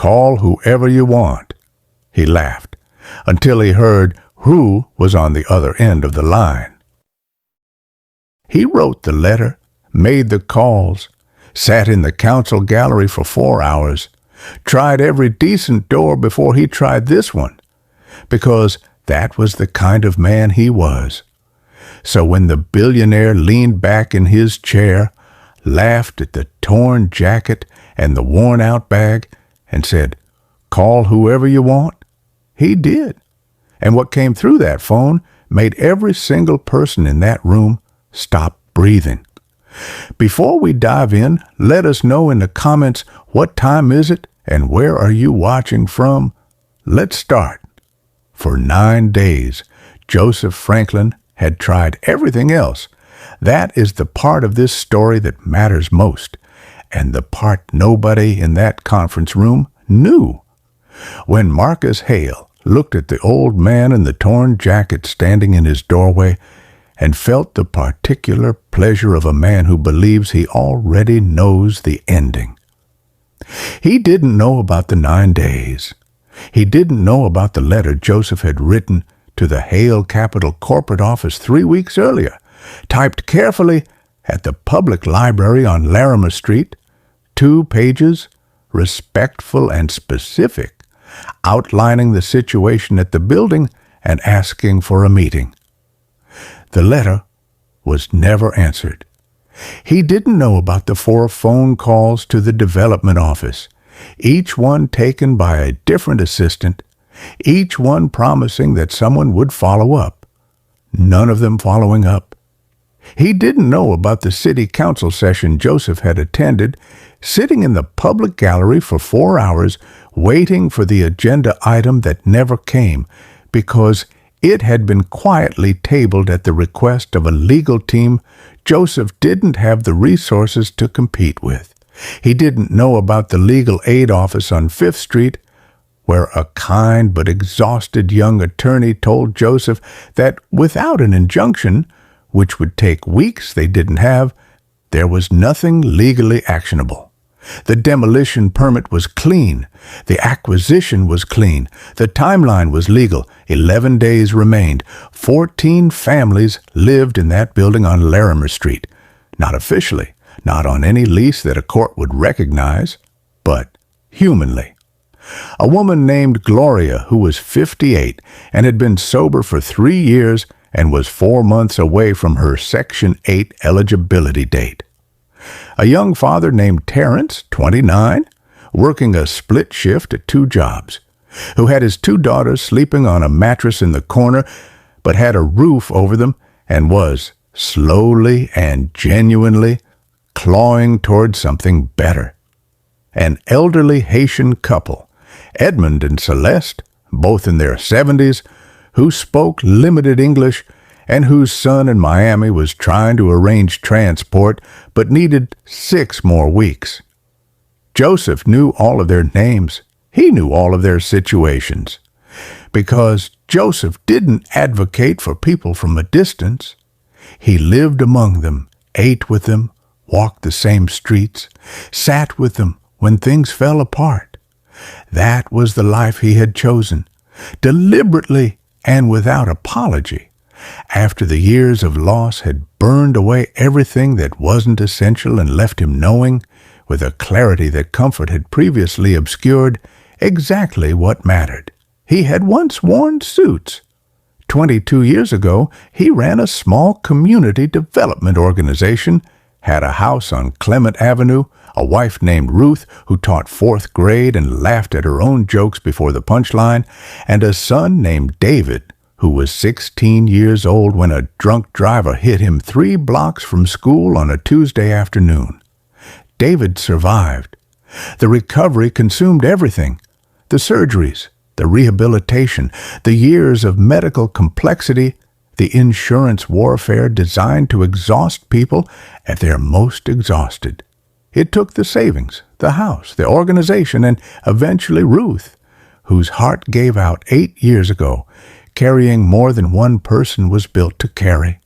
Call whoever you want." He laughed until he heard who was on the other end of the line. He wrote the letter, made the calls, sat in the council gallery for 4 hours, tried every decent door before he tried this one, because that was the kind of man he was. So when the billionaire leaned back in his chair, laughed at the torn jacket and the worn-out bag, and said, "Call whoever you want," he did. And what came through that phone made every single person in that room stop breathing. Before we dive in, let us know in the comments, what time is it and where are you watching from? Let's start. For 9 days, Joseph Franklin had tried everything else. That is the part of this story that matters most, and the part nobody in that conference room knew. When Marcus Hale looked at the old man in the torn jacket standing in his doorway and felt the particular pleasure of a man who believes he already knows the ending. He didn't know about the 9 days. He didn't know about the letter Joseph had written to the Hale Capital corporate office 3 weeks earlier, typed carefully at the public library on Larimer Street, 2 pages, respectful and specific, outlining the situation at the building and asking for a meeting. The letter was never answered. He didn't know about the 4 phone calls to the development office, each one taken by a different assistant, each one promising that someone would follow up, none of them following up. He didn't know about the city council session Joseph had attended, sitting in the public gallery for 4 hours, waiting for the agenda item that never came, because it had been quietly tabled at the request of a legal team Joseph didn't have the resources to compete with. He didn't know about the legal aid office on 5th Street, where a kind but exhausted young attorney told Joseph that without an injunction, which would take weeks they didn't have, there was nothing legally actionable. The demolition permit was clean. The acquisition was clean. The timeline was legal. 11 days remained. 14 families lived in that building on Larimer Street. Not officially, not on any lease that a court would recognize, but humanly. A woman named Gloria, who was 58 and had been sober for 3 years and was 4 months away from her Section 8 eligibility date. A young father named Terrence, 29, working a split shift at 2 jobs, who had his 2 daughters sleeping on a mattress in the corner, but had a roof over them and was, slowly and genuinely, clawing toward something better. An elderly Haitian couple, Edmund and Celeste, both in their 70s, who spoke limited English and whose son in Miami was trying to arrange transport but needed 6 more weeks. Joseph knew all of their names. He knew all of their situations. Because Joseph didn't advocate for people from a distance. He lived among them, ate with them, walked the same streets, sat with them when things fell apart. That was the life he had chosen, deliberately and without apology, after the years of loss had burned away everything that wasn't essential and left him knowing, with a clarity that comfort had previously obscured, exactly what mattered. He had once worn suits. 22 years ago, he ran a small community development organization, had a house on Clement Avenue, a wife named Ruth who taught 4th grade and laughed at her own jokes before the punchline, and a son named David, who was 16 years old when a drunk driver hit him 3 blocks from school on a Tuesday afternoon. David survived. The recovery consumed everything: the surgeries, the rehabilitation, the years of medical complexity, the insurance warfare designed to exhaust people at their most exhausted. It took the savings, the house, the organization, and eventually Ruth, whose heart gave out 8 years ago, carrying more than one person was built to carry.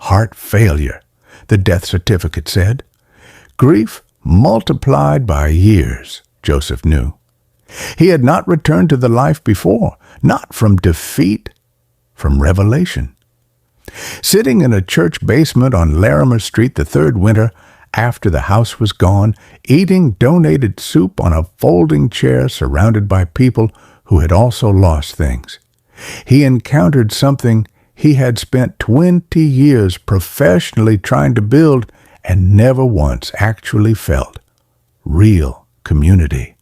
Heart failure, the death certificate said. Grief multiplied by years, Joseph knew. He had not returned to the life before, not from defeat, from revelation. Sitting in a church basement on Larimer Street the third winter, after the house was gone, eating donated soup on a folding chair surrounded by people who had also lost things, he encountered something he had spent 20 years professionally trying to build and never once actually felt: real community.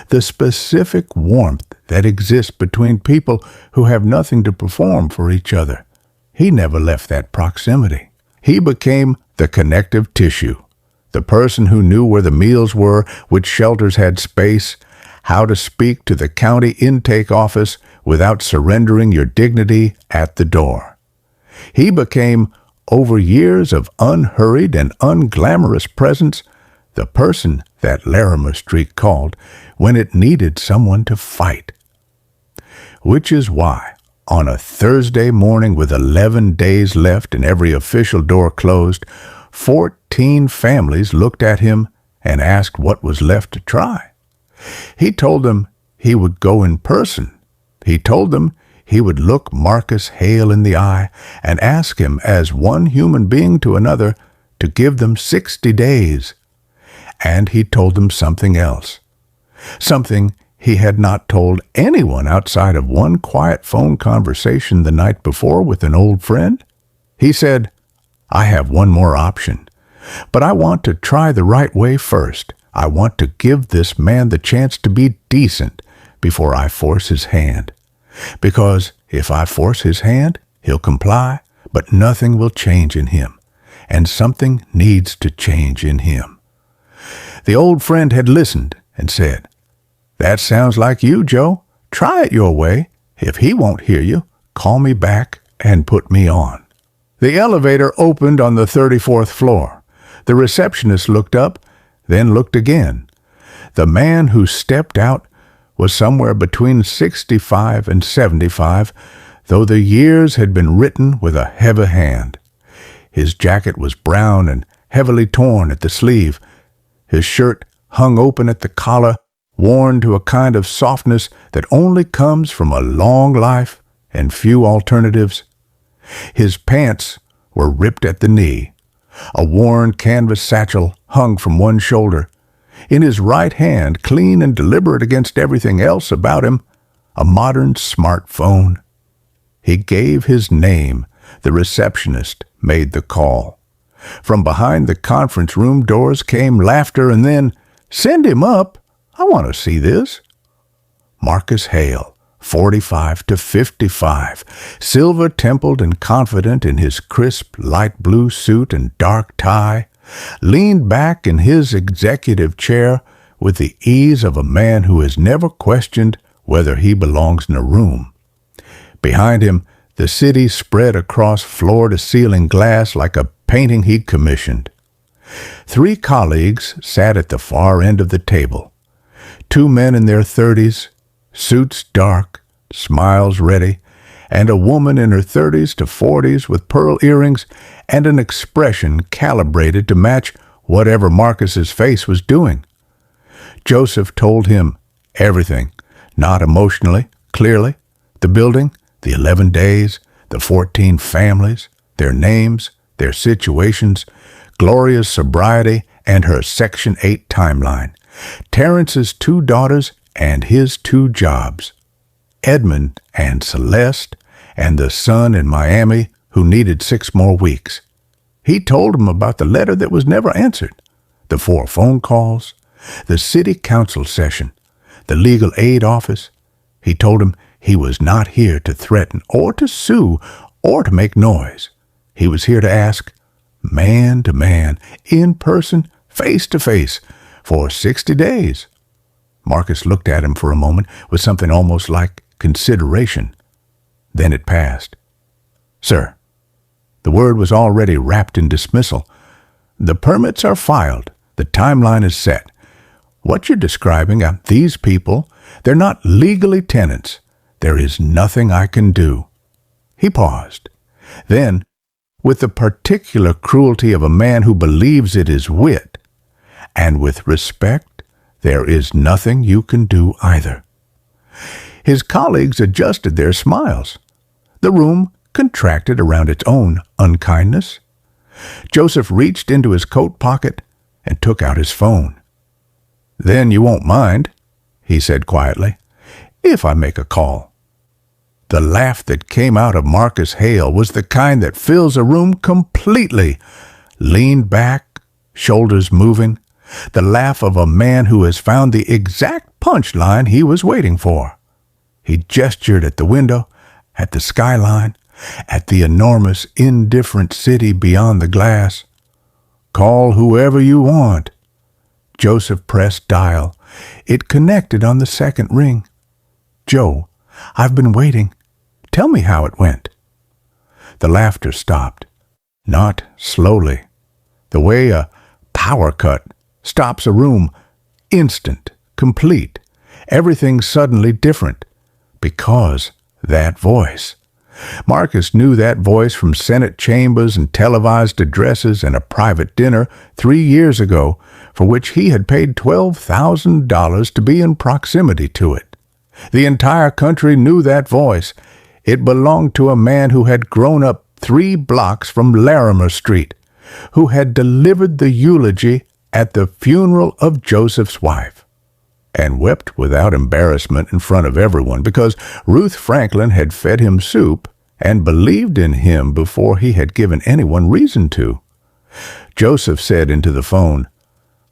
The specific warmth that exists between people who have nothing to perform for each other. He never left that proximity. He became the connective tissue, the person who knew where the meals were, which shelters had space, how to speak to the county intake office without surrendering your dignity at the door. He became, over years of unhurried and unglamorous presence, the person that Larimer Street called when it needed someone to fight. Which is why, on a Thursday morning with 11 days left and every official door closed, 14 families looked at him and asked what was left to try. He told them he would go in person. He told them he would look Marcus Hale in the eye and ask him as one human being to another to give them 60 days. And he told them something else, something he had not told anyone outside of one quiet phone conversation the night before with an old friend. He said, "I have one more option, but I want to try the right way first. I want to give this man the chance to be decent before I force his hand. Because if I force his hand, he'll comply, but nothing will change in him, and something needs to change in him." The old friend had listened and said, "That sounds like you, Joe. Try it your way. If he won't hear you, call me back and put me on." The elevator opened on the 34th floor. The receptionist looked up, then looked again. The man who stepped out was somewhere between 65 and 75, though the years had been written with a heavy hand. His jacket was brown and heavily torn at the sleeve. His shirt hung open at the collar, worn to a kind of softness that only comes from a long life and few alternatives. His pants were ripped at the knee. A worn canvas satchel hung from one shoulder. In his right hand, clean and deliberate against everything else about him, a modern smartphone. He gave his name. The receptionist made the call. From behind the conference room doors came laughter and then, "Send him up. I want to see this." Marcus Hale, 45 to 55, silver-templed and confident in his crisp light blue suit and dark tie, leaned back in his executive chair with the ease of a man who has never questioned whether he belongs in a room. Behind him, the city spread across floor-to-ceiling glass like a painting he'd commissioned. 3 colleagues sat at the far end of the table. 2 men in their 30s, suits dark, smiles ready, and a woman in her 30s to 40s with pearl earrings and an expression calibrated to match whatever Marcus's face was doing. Joseph told him everything, not emotionally, clearly. The building, the 11 days, the 14 families, their names, their situations, Gloria's sobriety, and her Section 8 timeline, Terrence's 2 daughters and his 2 jobs, Edmund and Celeste, and the son in Miami who needed 6 more weeks. He told him about the letter that was never answered, the 4 phone calls, the city council session, the legal aid office. He told him he was not here to threaten or to sue or to make noise. He was here to ask, man to man, in person, face to face, for 60 days. Marcus looked at him for a moment with something almost like consideration. Then it passed. "Sir," the word was already wrapped in dismissal, "the permits are filed. The timeline is set. What you're describing, these people, they're not legally tenants. There is nothing I can do." He paused. Then, with the particular cruelty of a man who believes it is wit, and with respect there is nothing you can do either. His colleagues adjusted their smiles. The room contracted around its own unkindness. Joseph reached into his coat pocket and took out his phone. "Then you won't mind," he said quietly, "if I make a call." The laugh that came out of Marcus Hale was the kind that fills a room completely. Leaned back, shoulders moving, the laugh of a man who has found the exact punchline he was waiting for. He gestured at the window, at the skyline, at the enormous, indifferent city beyond the glass. "Call whoever you want." Joseph pressed dial. It connected on the second ring. "Joe, I've been waiting. Tell me how it went." The laughter stopped. Not slowly. The way a power cut stops a room. Instant. Complete. Everything suddenly different. Because that voice. Marcus knew that voice from Senate chambers and televised addresses and a private dinner 3 years ago for which he had paid $12,000 to be in proximity to it. The entire country knew that voice. It belonged to a man who had grown up 3 blocks from Larimer Street, who had delivered the eulogy at the funeral of Joseph's wife, and wept without embarrassment in front of everyone because Ruth Franklin had fed him soup and believed in him before he had given anyone reason to. Joseph said into the phone,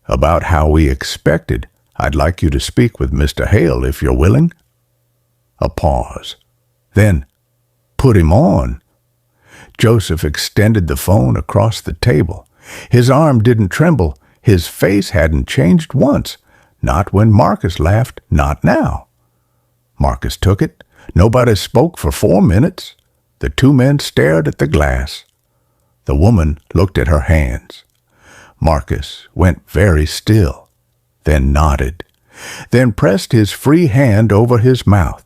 "About how we expected, I'd like you to speak with Mr. Hale if you're willing." A pause. Then, "Put him on." Joseph extended the phone across the table. His arm didn't tremble. His face hadn't changed once. Not when Marcus laughed, not now. Marcus took it. Nobody spoke for 4 minutes. The 2 men stared at the glass. The woman looked at her hands. Marcus went very still, then nodded, then pressed his free hand over his mouth.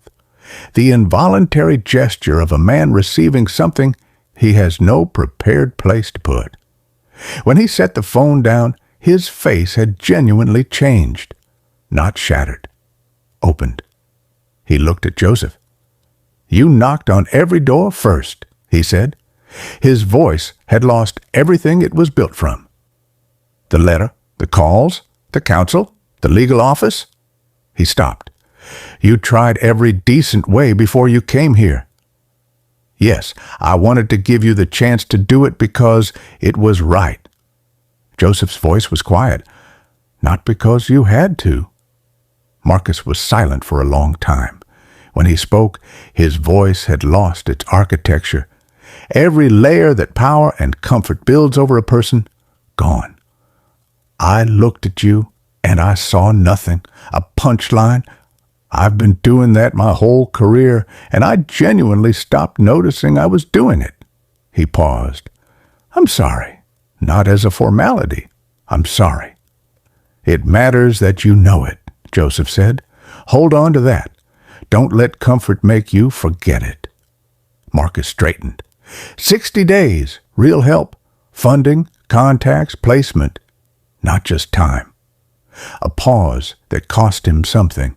The involuntary gesture of a man receiving something he has no prepared place to put. When he set the phone down, his face had genuinely changed, not shattered, opened. He looked at Joseph. "You knocked on every door first," he said. His voice had lost everything it was built from. "The letter, the calls, the counsel, the legal office?" He stopped. "You tried every decent way before you came here." "Yes, I wanted to give you the chance to do it because it was right." Joseph's voice was quiet. "Not because you had to." Marcus was silent for a long time. When he spoke, his voice had lost its architecture. Every layer that power and comfort builds over a person, gone. "I looked at you, and I saw nothing. A punchline. I've been doing that my whole career, and I genuinely stopped noticing I was doing it." He paused. "I'm sorry. Not as a formality. I'm sorry." "It matters that you know it," Joseph said. "Hold on to that. Don't let comfort make you forget it." Marcus straightened. 60 days, real help, funding, contacts, placement, not just time. A pause that cost him something.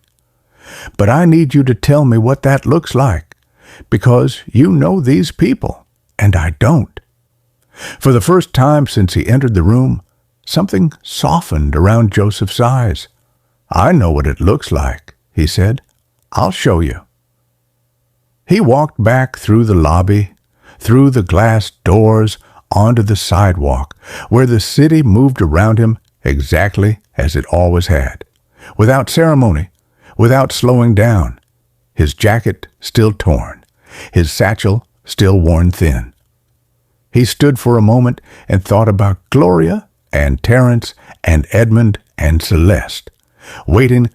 "But I need you to tell me what that looks like, because you know these people, and I don't." For the first time since he entered the room, something softened around Joseph's eyes. "I know what it looks like," he said. "I'll show you." He walked back through the lobby, through the glass doors, onto the sidewalk, where the city moved around him exactly as it always had, without ceremony, without slowing down, his jacket still torn, his satchel still worn thin. He stood for a moment and thought about Gloria and Terence and Edmund and Celeste, waiting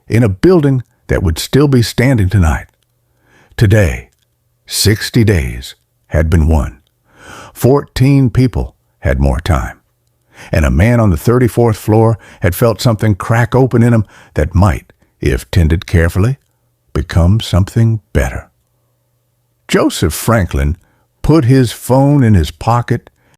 in a building that would still be standing tonight. Today, 60 days had been won. 14 people had more time. And a man on the 34th floor had felt something crack open in him that might, if tended carefully, become something better. Joseph Franklin put his phone in his pocket